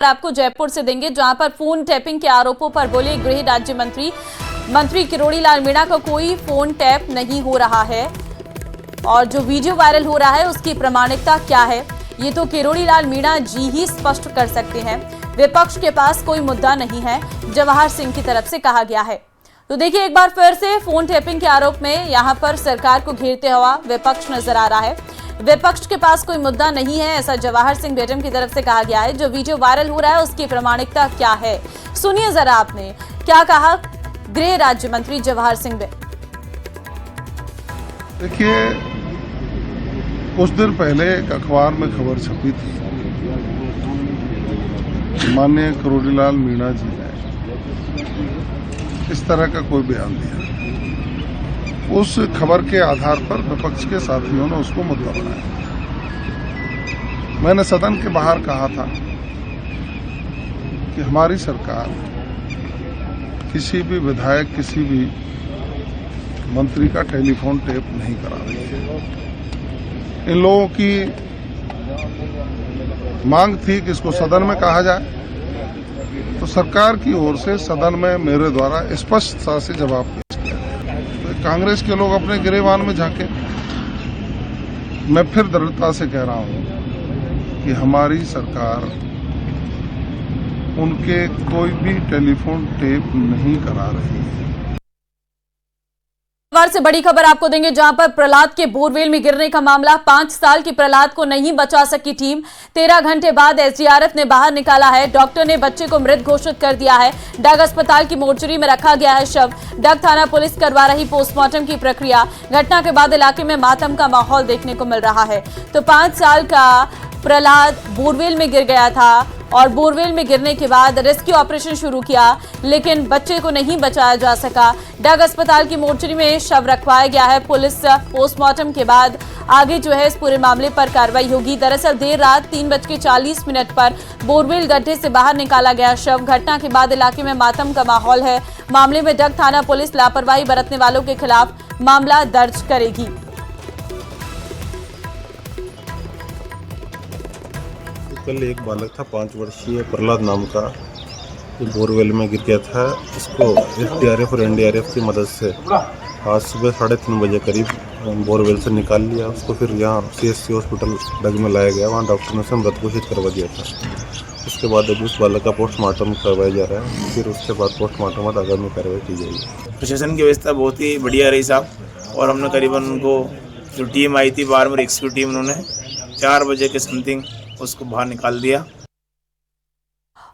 आपको जयपुर से देंगे, जहां पर फोन टैपिंग के आरोपों पर बोले गृह राज्य मंत्री किरोड़ी लाल मीणा का कोई फोन टैप नहीं हो रहा है और जो वीडियो वायरल हो रहा है उसकी प्रामाणिकता क्या है ये तो किरोड़ी लाल मीणा जी ही स्पष्ट कर सकते हैं। विपक्ष के पास कोई मुद्दा नहीं है, जवाहर सिंह की तरफ से कहा गया है। तो देखिए एक बार फिर से फोन टैपिंग के आरोप में यहां पर सरकार को घेरते हुआ विपक्ष नजर आ रहा है। विपक्ष के पास कोई मुद्दा नहीं है, ऐसा जवाहर सिंह बेटम की तरफ से कहा गया है। जो वीडियो वायरल हो रहा है उसकी प्रामाणिकता क्या है, सुनिए जरा आपने क्या कहा गृह राज्य मंत्री जवाहर सिंह बेटम। देखिए कुछ दिन पहले एक अखबार में खबर छपी थी, माननीय किरोड़ी लाल मीणा जी ने इस तरह का कोई बयान दिया। उस खबर के आधार पर विपक्ष के साथियों ने उसको मुद्दा बनाया। मैंने सदन के बाहर कहा था कि हमारी सरकार किसी भी विधायक, किसी भी मंत्री का टेलीफोन टेप नहीं करा रही है। इन लोगों की मांग थी कि इसको सदन में कहा जाए, तो सरकार की ओर से सदन में मेरे द्वारा स्पष्टता से जवाब पेश किया गया। तो कांग्रेस के लोग अपने गिरेबान में झांके। मैं फिर दृढ़ता से कह रहा हूं कि हमारी सरकार उनके कोई भी टेलीफोन टेप नहीं करा रही है। से बड़ी खबर आपको देंगे, जहां पर प्रहलाद के बोरवेल में गिरने का मामला। 5 साल की प्रहलाद को नहीं बचा सकी टीम। 13 घंटे बाद एसडीआरएफ ने बाहर निकाला है। डॉक्टर ने बच्चे को मृत घोषित कर दिया है। डग अस्पताल की मोर्चरी में रखा गया है शव। डग थाना पुलिस करवा रही पोस्टमार्टम की प्रक्रिया। घटना के बाद इलाके में मातम का माहौल देखने को मिल रहा है। तो 5 साल का प्रहलाद बोरवेल में गिर गया था और बोरवेल में गिरने के बाद रेस्क्यू ऑपरेशन शुरू किया, लेकिन बच्चे को नहीं बचाया जा सका। डग अस्पताल की मोर्चरी में शव रखवाया गया है। पुलिस पोस्टमार्टम के बाद आगे जो है इस पूरे मामले पर कार्रवाई होगी। दरअसल देर रात 3:40 पर बोरवेल गड्ढे से बाहर निकाला गया शव। घटना के बाद इलाके में मातम का माहौल है। मामले में डग थाना पुलिस लापरवाही बरतने वालों के खिलाफ मामला दर्ज करेगी। कल एक बालक था 5 वर्षीय प्रहलाद नाम का, जो बोरवेल में गिर गया था। इसको एसडीआरएफ और एनडीआरएफ की मदद से आज सुबह 3:30 बजे करीब बोरवेल से निकाल लिया। उसको फिर यहाँ सीएससी हॉस्पिटल डग में लाया गया। वहाँ डॉक्टर ने उसे मृत घोषित करवा दिया था। उसके बाद अभी उस बालक का पोस्टमार्टम करवाया जा रहा है। फिर उसके बाद पोस्टमार्टम बाद आगामी कार्रवाई की जाएगी। प्रशासन की व्यवस्था बहुत ही बढ़िया रही साहब, और हमने करीबन उनको जो टीम आई थी बाहर में रेस्क्यू टीम, उन्होंने 4 बजे के समथिंग उसको बाहर निकाल दिया।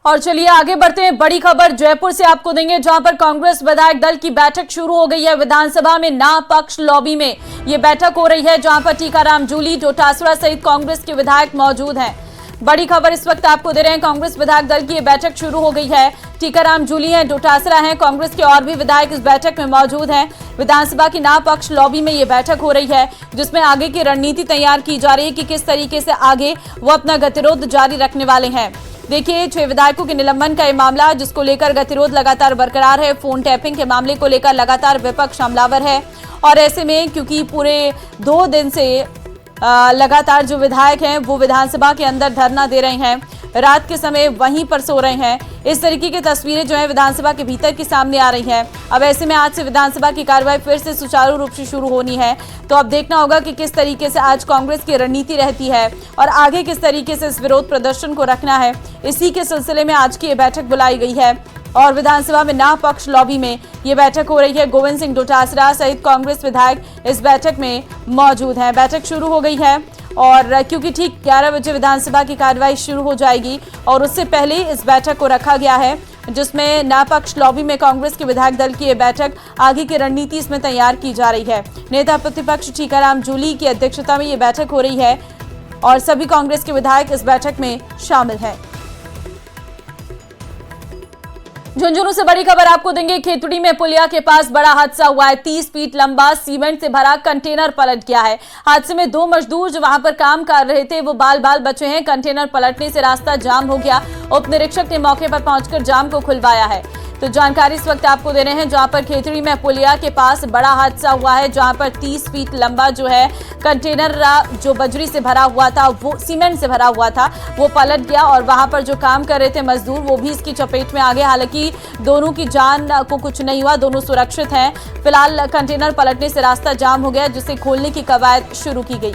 और चलिए आगे बढ़ते हैं। बड़ी खबर जयपुर से आपको देंगे, जहां पर कांग्रेस विधायक दल की बैठक शुरू हो गई है। विधानसभा में ना पक्ष लॉबी में ये बैठक हो रही है, जहां पर टीकाराम जूली, डोटासरा सहित कांग्रेस के विधायक मौजूद हैं। बड़ी खबर इस वक्त आपको दे रहे हैं। कांग्रेस विधायक दल की ये बैठक शुरू हो गई है। टीकाराम जूली हैं, डोटासरा हैं, कांग्रेस के और भी विधायक इस बैठक में मौजूद हैं। विधानसभा की ना पक्ष लॉबी में ये बैठक हो रही है, जिसमें आगे की रणनीति तैयार की जा रही है कि किस तरीके से आगे वो अपना गतिरोध जारी रखने वाले हैं। देखिए 6 विधायकों के निलंबन का ये मामला, जिसको लेकर गतिरोध लगातार बरकरार है। फोन टैपिंग के मामले को लेकर लगातार विपक्ष हमलावर है और ऐसे में क्योंकि पूरे 2 दिन से लगातार जो विधायक हैं वो विधानसभा के अंदर धरना दे रहे हैं, रात के समय वहीं पर सो रहे हैं। इस तरीके की तस्वीरें जो है विधानसभा के भीतर की सामने आ रही हैं। अब ऐसे में आज से विधानसभा की कार्रवाई फिर से सुचारू रूप से शुरू होनी है, तो अब देखना होगा कि किस तरीके से आज कांग्रेस की रणनीति रहती है और आगे किस तरीके से इस विरोध प्रदर्शन को रखना है। इसी के सिलसिले में आज की ये बैठक बुलाई गई है और विधानसभा में ना पक्ष लॉबी में ये बैठक हो रही है। गोविंद सिंह डोटासरा सहित कांग्रेस विधायक इस बैठक में मौजूद हैं। बैठक शुरू हो गई है और क्योंकि ठीक 11 बजे विधानसभा की कार्रवाई शुरू हो जाएगी और उससे पहले इस बैठक को रखा गया है, जिसमें ना पक्ष लॉबी में कांग्रेस के विधायक दल की ये बैठक, आगे की रणनीति इसमें तैयार की जा रही है। नेता प्रतिपक्ष टीकाराम जूली की अध्यक्षता में ये बैठक हो रही है और सभी कांग्रेस के विधायक इस बैठक में शामिल हैं। झुंझुनू से बड़ी खबर आपको देंगे। खेतड़ी में पुलिया के पास बड़ा हादसा हुआ है। 30 फीट लंबा सीमेंट से भरा कंटेनर पलट गया है। हादसे में 2 मजदूर जो वहां पर काम कर रहे थे वो बाल बाल बचे हैं। कंटेनर पलटने से रास्ता जाम हो गया। उप निरीक्षक ने मौके पर पहुंचकर जाम को खुलवाया है। तो जानकारी इस वक्त आपको दे रहे हैं, जहां पर खेतड़ी में पुलिया के पास बड़ा हादसा हुआ है, जहां पर 30 फीट लंबा जो है कंटेनर जो बजरी से भरा हुआ था, वो सीमेंट से भरा हुआ था, वो पलट गया और वहां पर जो काम कर रहे थे मजदूर वो भी इसकी चपेट में आ गए। हालांकि दोनों की जान को कुछ नहीं हुआ, दोनों सुरक्षित हैं। फिलहाल कंटेनर पलटने से रास्ता जाम हो गया, जिसे खोलने की कवायद शुरू की गई।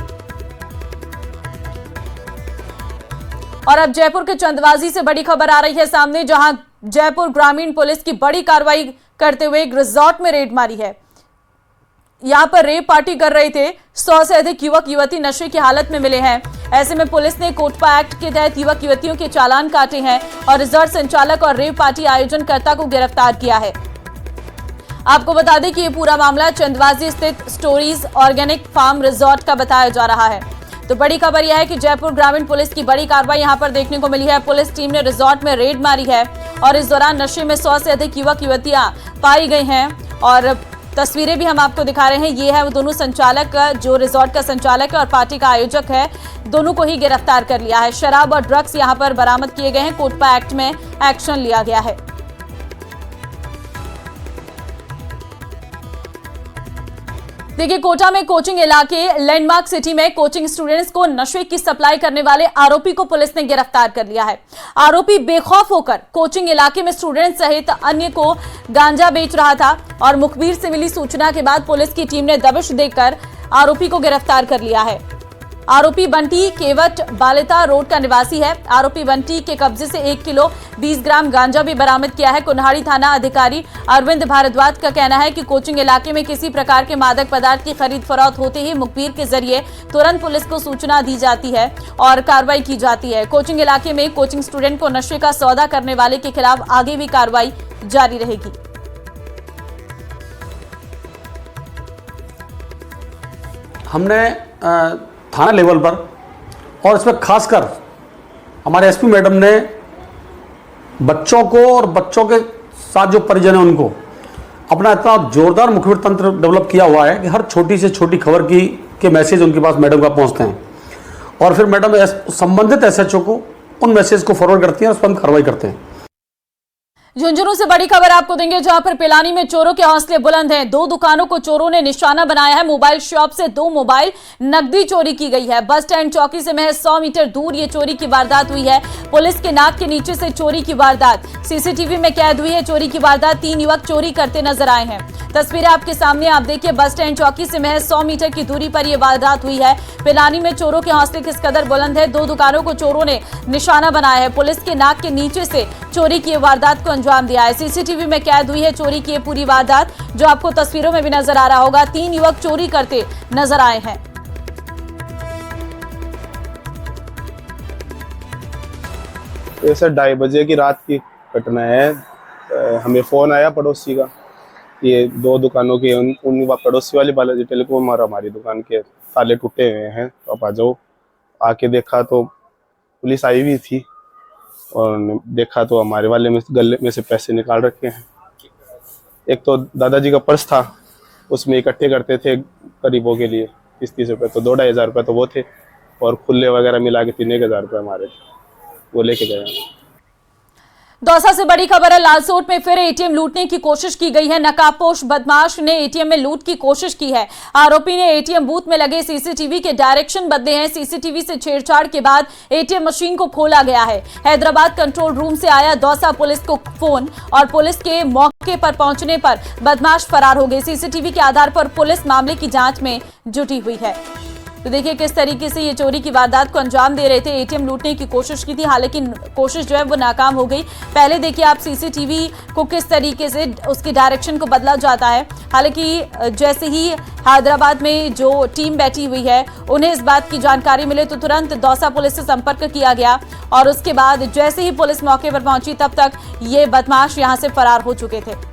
और अब जयपुर के चंदवाजी से बड़ी खबर आ रही है सामने, जहां जयपुर ग्रामीण पुलिस की बड़ी कार्रवाई करते हुए एक रिजॉर्ट में रेड मारी है। यहां पर रेप पार्टी कर रहे थे 100 से अधिक युवक युवती नशे की हालत में मिले हैं। ऐसे में पुलिस ने कोटपा एक्ट के तहत युवक युवतियों के चालान काटे हैं और रिजॉर्ट संचालक और रेप पार्टी आयोजनकर्ता को गिरफ्तार किया है। आपको बता दें कि ये पूरा मामला चंदवाजी स्थित स्टोरीज ऑर्गेनिक फार्म रिजॉर्ट का बताया जा रहा है। तो बड़ी खबर यह है कि जयपुर ग्रामीण पुलिस की बड़ी कार्रवाई यहां पर देखने को मिली है। पुलिस टीम ने रिजॉर्ट में रेड मारी है और इस दौरान नशे में 100 से अधिक युवक युवतियां पाई गई हैं और तस्वीरें भी हम आपको दिखा रहे हैं। ये है वो दोनों संचालक, जो रिजॉर्ट का संचालक है और पार्टी का आयोजक है, दोनों को ही गिरफ्तार कर लिया है। शराब और ड्रग्स यहां पर बरामद किए गए हैं। कोटपा एक्ट में एक्शन लिया गया है। देखिए, कोटा में कोचिंग इलाके लैंडमार्क सिटी में कोचिंग स्टूडेंट्स को नशे की सप्लाई करने वाले आरोपी को पुलिस ने गिरफ्तार कर लिया है। आरोपी बेखौफ होकर कोचिंग इलाके में स्टूडेंट सहित अन्य को गांजा बेच रहा था और मुखबिर से मिली सूचना के बाद पुलिस की टीम ने दबिश देकर आरोपी को गिरफ्तार कर लिया है। आरोपी बंटी केवट बालेता रोड का निवासी है। आरोपी बंटी के कब्जे से 1 किलो 20 ग्राम गांजा भी बरामद किया है। कुन्हाड़ी थाना अधिकारी अरविंद भारद्वाज का कहना है कि कोचिंग इलाके में किसी प्रकार के मादक पदार्थ की खरीद फरोख्त होते ही मुखबिर के जरिए तुरंत पुलिस को सूचना दी जाती है और कार्रवाई की जाती है। कोचिंग इलाके में कोचिंग स्टूडेंट को नशे का सौदा करने वाले के खिलाफ आगे भी कार्रवाई जारी रहेगी। हमने थाना लेवल पर और इसमें खासकर हमारे एसपी मैडम ने बच्चों को और बच्चों के साथ जो परिजन है उनको अपना इतना जोरदार मुखबिर तंत्र डेवलप किया हुआ है कि हर छोटी से छोटी खबर के मैसेज उनके पास मैडम का पहुंचते हैं और फिर मैडम संबंधित एसएचओ को उन मैसेज को फॉरवर्ड करती हैं और उस पर कार्रवाई करते हैं। झुंझुनू से बड़ी खबर आपको देंगे, जहां पर पिलानी में चोरों के हौसले बुलंद हैं। 2 दुकानों को चोरों ने निशाना बनाया है। मोबाइल शॉप से 2 मोबाइल नकदी चोरी की गई है। बस स्टैंड चौकी से महज 100 मीटर दूर ये चोरी की वारदात हुई है। पुलिस के नाक के नीचे से चोरी की वारदात सीसीटीवी में कैद हुई है। चोरी की वारदात 3 युवक चोरी करते नजर आए हैं। तस्वीरें आपके सामने, आप देखिए, बस स्टैंड चौकी से महज 100 मीटर की दूरी पर यह वारदात हुई है। पिलानी में चोरों के हौसले किस कदर बुलंद है। 2 दुकानों को चोरों ने निशाना बनाया है। पुलिस के नाक के नीचे से चोरी की वारदात को अंजाम दिया है। सीसीटीवी में कैद हुई है चोरी की पूरी वारदात, जो आपको तस्वीरों में भी नजर आ रहा होगा। 3 युवक चोरी करते नजर आए हैं। ये सर 2:30 बजे की रात की घटना है। हमें फ़ोन आया पड़ोसी का, ये 2 दुकानों के उन पड़ोसी वाली बालाजी टेलीकॉम और हमारी दुकान के ताले टूटे हुए हैं, तो आप आ जाओ। आके देखा तो पुलिस आई हुई थी और देखा तो हमारे वाले में गले में से पैसे निकाल रखे हैं। एक तो दादाजी का पर्स था, उसमें इकट्ठे करते थे गरीबों के लिए 30-30 रुपये, तो 2-2.5 हज़ार रुपये तो वो थे और खुले वगैरह मिला के 3-1 हज़ार रुपये हमारे, वो लेके गए। दौसा से बड़ी खबर है, लालसोट में फिर एटीएम लूटने की कोशिश की गई है। नकाबपोश बदमाश ने एटीएम में लूट की कोशिश की है। आरोपी ने एटीएम बूथ में लगे सीसीटीवी के डायरेक्शन बदले हैं। सीसीटीवी से छेड़छाड़ के बाद एटीएम मशीन को खोला गया है। हैदराबाद कंट्रोल रूम से आया दौसा पुलिस को फोन और पुलिस के मौके पर पहुंचने पर बदमाश फरार हो गए। सीसीटीवी के आधार पर पुलिस मामले की जांच में जुटी हुई है। तो देखिए किस तरीके से ये चोरी की वारदात को अंजाम दे रहे थे। एटीएम लूटने की कोशिश की थी, हालांकि कोशिश जो है वो नाकाम हो गई। पहले देखिए आप सीसीटीवी को किस तरीके से उसकी डायरेक्शन को बदला जाता है। हालांकि जैसे ही हैदराबाद में जो टीम बैठी हुई है उन्हें इस बात की जानकारी मिले तो तुरंत दौसा पुलिस से संपर्क किया गया और उसके बाद जैसे ही पुलिस मौके पर पहुंची तब तक ये बदमाश यहां से फरार हो चुके थे।